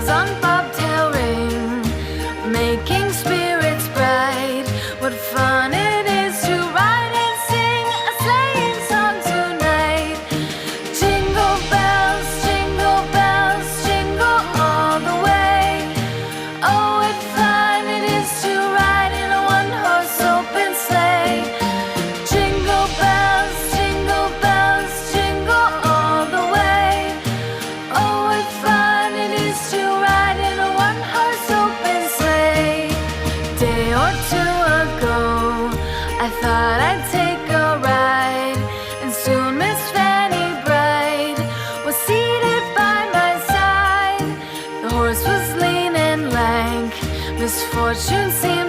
bells on bobtail ring, making spirits bright. What fun it is to ride and sing a sleighing song tonight. Jingle bells, jingle all the way. Oh, what fun it is to ride in a one-horse open sleigh. Jingle bells, jingle all the way. Oh, what fun it is to ride in a one-horse open sleigh. Day or two ago, I thought I'd take a ride, and soon Miss Fanny Bright was seated by my side. The horse was lean and lank, misfortune seemed